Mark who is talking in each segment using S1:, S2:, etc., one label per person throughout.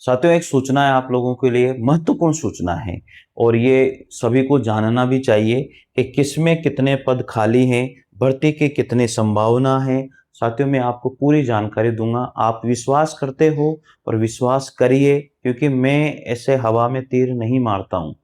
S1: साथियों, एक सूचना है आप लोगों के लिए, महत्वपूर्ण सूचना है और ये सभी को जानना भी चाहिए कि किसमें कितने पद खाली हैं, भर्ती की कितनी संभावना है। साथियों, मैं आपको पूरी जानकारी दूंगा। आप विश्वास करते हो और विश्वास करिए, क्योंकि मैं ऐसे हवा में तीर नहीं मारता हूँ।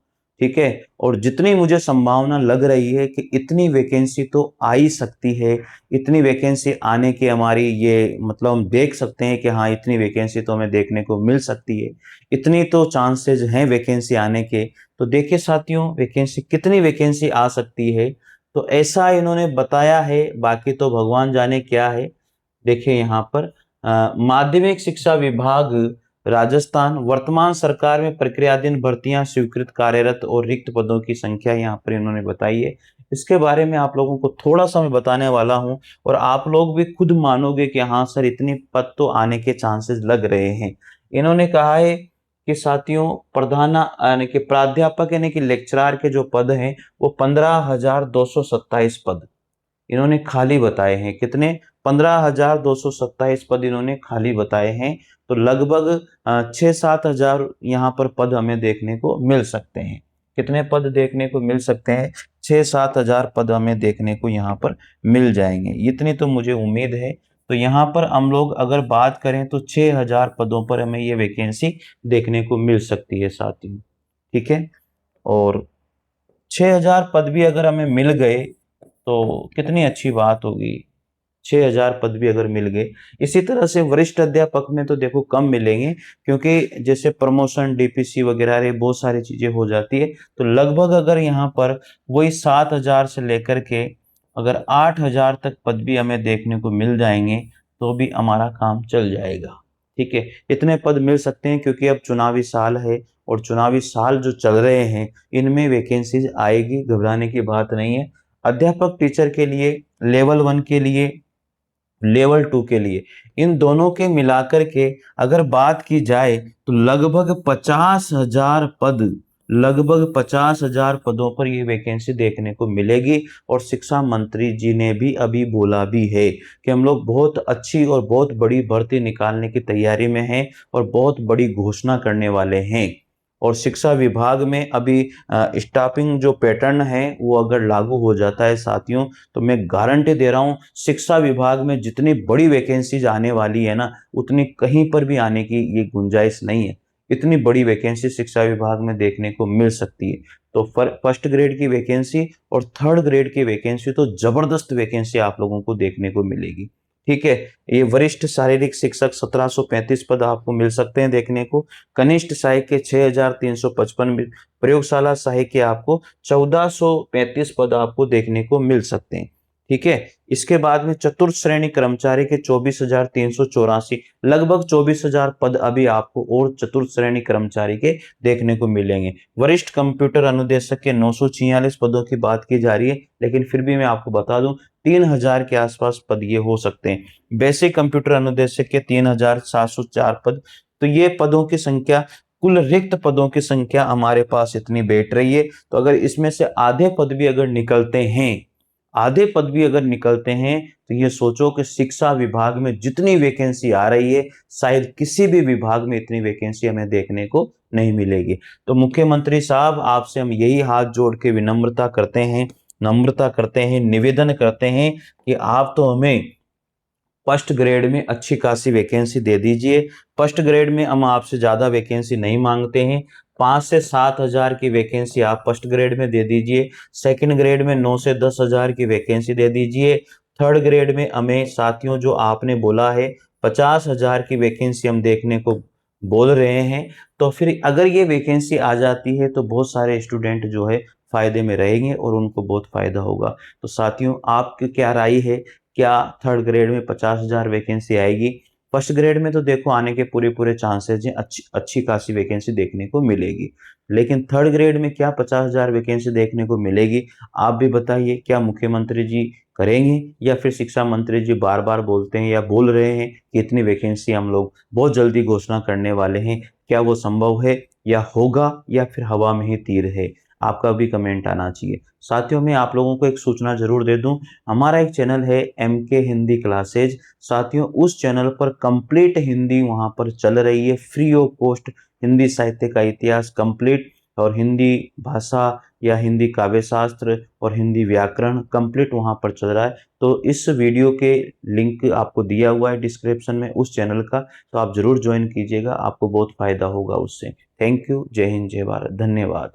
S1: ठीक है। और जितनी मुझे संभावना लग रही है कि इतनी वैकेंसी तो आ ही सकती है, इतनी वैकेंसी आने की हमारी ये मतलब हम देख सकते हैं कि हाँ, इतनी वैकेंसी तो हमें देखने को मिल सकती है, इतनी तो चांसेस हैं वैकेंसी आने के। तो देखिए साथियों, वैकेंसी कितनी वैकेंसी आ सकती है, तो ऐसा इन्होंने बताया है, बाकी तो भगवान जाने क्या है। देखिए यहाँ पर माध्यमिक शिक्षा विभाग राजस्थान, वर्तमान सरकार में प्रक्रियाधीन भर्तियां स्वीकृत कार्यरत और रिक्त पदों की संख्या यहाँ पर इन्होंने बताई है। इसके बारे में आप लोगों को थोड़ा सा मैं बताने वाला हूं और आप लोग भी खुद मानोगे कि हाँ सर, इतनी पद तो आने के चांसेस लग रहे हैं। इन्होंने कहा है कि साथियों, प्रधान यानी कि प्राध्यापक यानी कि लेक्चरार के जो पद हैं वो 15,227 पद इन्होंने खाली बताए हैं। कितने? 15,227 पद इन्होंने खाली बताए हैं। तो लगभग 6-7 हजार यहाँ पर पद हमें देखने को मिल सकते हैं। कितने पद देखने को मिल सकते हैं? 6-7 हजार पद हमें देखने को यहाँ पर मिल जाएंगे, इतनी तो मुझे उम्मीद है। तो यहाँ पर हम लोग अगर बात करें तो 6 हजार पदों पर हमें ये वैकेंसी देखने को मिल सकती है साथियों। ठीक है। और 6 हजार पद भी अगर हमें मिल गए तो कितनी अच्छी बात होगी। 6 हजार पद भी अगर मिल गए। इसी तरह से वरिष्ठ अध्यापक में तो देखो कम मिलेंगे, क्योंकि जैसे प्रमोशन, डीपीसी वगैरह ये बहुत सारी चीजें हो जाती है। तो लगभग अगर यहाँ पर वही 7 हजार से लेकर के अगर 8 हजार तक पद भी हमें देखने को मिल जाएंगे तो भी हमारा काम चल जाएगा। ठीक है। इतने पद मिल सकते हैं क्योंकि अब चुनावी साल है और चुनावी साल जो चल रहे हैं इनमें वैकेंसीज आएगी, घबराने की बात नहीं है। अध्यापक टीचर के लिए, लेवल 1 के लिए, लेवल 2 के लिए, इन दोनों के मिलाकर के अगर बात की जाए तो लगभग 50 हजार पदों पर ये वैकेंसी देखने को मिलेगी। और शिक्षा मंत्री जी ने भी अभी बोला भी है कि हम लोग बहुत अच्छी और बहुत बड़ी भर्ती निकालने की तैयारी में हैं और बहुत बड़ी घोषणा करने वाले हैं। और शिक्षा विभाग में अभी स्टाफिंग जो पैटर्न है वो अगर लागू हो जाता है साथियों, तो मैं गारंटी दे रहा हूं शिक्षा विभाग में जितनी बड़ी वैकेंसीज आने वाली है ना, उतनी कहीं पर भी आने की ये गुंजाइश नहीं है। इतनी बड़ी वैकेंसी शिक्षा विभाग में देखने को मिल सकती है। तो फर्स्ट ग्रेड की वैकेंसी और थर्ड ग्रेड की वैकेंसी तो जबरदस्त वैकेंसी आप लोगों को देखने को मिलेगी। ठीक है। ये वरिष्ठ शारीरिक शिक्षक 1735 पद आपको मिल सकते हैं देखने को। कनिष्ठ सहायक के 6,355, प्रयोगशाला सहायक के आपको 1,435 पद आपको देखने को मिल सकते हैं। ठीक है। इसके बाद में चतुर्थ श्रेणी कर्मचारी के 24,384, लगभग 24 हजार पद अभी आपको और चतुर्थ श्रेणी कर्मचारी के देखने को मिलेंगे। वरिष्ठ कंप्यूटर अनुदेशक के 946 पदों की बात की जा रही है, लेकिन फिर भी मैं आपको बता दूं 3 हजार के आसपास पद ये हो सकते हैं। बेसिक कंप्यूटर अनुदेशक के 3,704 पद। तो ये पदों की संख्या, कुल रिक्त पदों की संख्या हमारे पास इतनी बैठ रही है। तो अगर इसमें से आधे पद भी अगर निकलते हैं, आधे पद भी अगर निकलते हैं, तो ये सोचो कि शिक्षा विभाग में जितनी वैकेंसी आ रही है शायद किसी भी विभाग में इतनी वैकेंसी हमें देखने को नहीं मिलेगी। तो मुख्यमंत्री साहब, आपसे हम यही हाथ जोड़ के विनम्रता करते हैं, नम्रता करते हैं, निवेदन करते हैं कि आप तो हमें फर्स्ट ग्रेड में अच्छी खासी वैकेंसी दे दीजिए। फर्स्ट ग्रेड में हम आपसे ज्यादा वैकेंसी नहीं मांगते हैं। 5 से 7 हजार की वैकेंसी आप फर्स्ट ग्रेड में दे दीजिए। सेकंड ग्रेड में 9 से 10 हजार की वैकेंसी दे दीजिए। थर्ड ग्रेड में हमें साथियों जो आपने बोला है 50 हजार की वैकेंसी हम देखने को बोल रहे हैं। तो फिर अगर ये वैकेंसी आ जाती है तो बहुत सारे स्टूडेंट जो है फायदे में रहेंगे और उनको बहुत फायदा होगा। तो साथियों, आपकी क्या राय है? क्या थर्ड ग्रेड में 50 हजार वैकेंसी आएगी? फर्स्ट ग्रेड में तो देखो आने के पूरे पूरे चांसेस हैं, अच्छी अच्छी खासी वैकेंसी देखने को मिलेगी। लेकिन थर्ड ग्रेड में क्या 50 हजार वैकेंसी देखने को मिलेगी? आप भी बताइए, क्या मुख्यमंत्री जी करेंगे या फिर शिक्षा मंत्री जी बार बार बोलते हैं या बोल रहे हैं कि इतनी वैकेंसी हम लोग बहुत जल्दी घोषणा करने वाले हैं? क्या वो संभव है या होगा या फिर हवा में ही तीर है? आपका भी कमेंट आना चाहिए। साथियों, मैं आप लोगों को एक सूचना जरूर दे दूं, हमारा एक चैनल है MK हिंदी क्लासेज। साथियों, उस चैनल पर कंप्लीट हिंदी वहां पर चल रही है, फ्री ऑफ कॉस्ट। हिंदी साहित्य का इतिहास कंप्लीट, और हिंदी भाषा या हिंदी काव्य शास्त्र और हिंदी व्याकरण कंप्लीट वहां पर चल रहा है। तो इस वीडियो के लिंक आपको दिया हुआ है डिस्क्रिप्शन में उस चैनल का, तो आप जरूर ज्वाइन कीजिएगा, आपको बहुत फायदा होगा उससे। Thank you. जय हिंद, जय भारत, धन्यवाद।